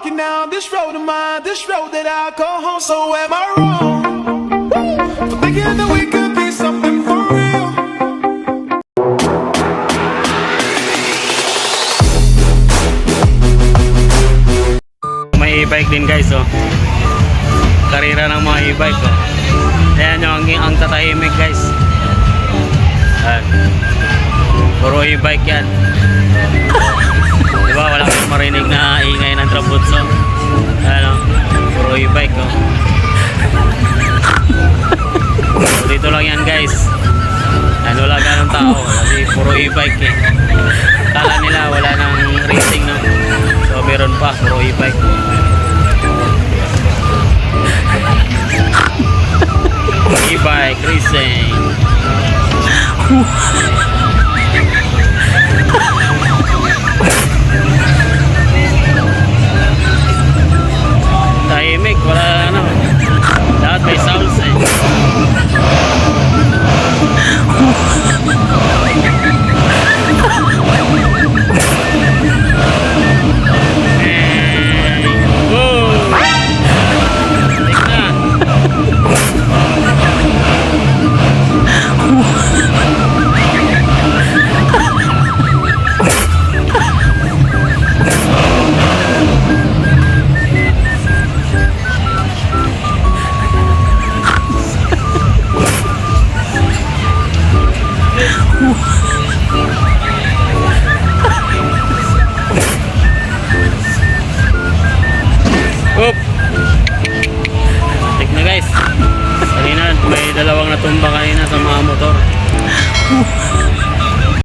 walking down this road of mine, this road that I call home. So am I wrong for thinking that we could be something for real? May e-bike din guys, oh. Karera ng mga e-bike, oh. Ayan yung ang tatahimik guys. Ayan. Puro e-bike yan. Diba wala kang marinig na ingay ng trabutso. Ayan, oh. Puro e-bike, oh. So, dito lang yan guys. Ayan, wala ganong tao kasi puro e-bike eh. Kala nila wala nang racing, no? So meron pa, puro e-bike. E-bike racing.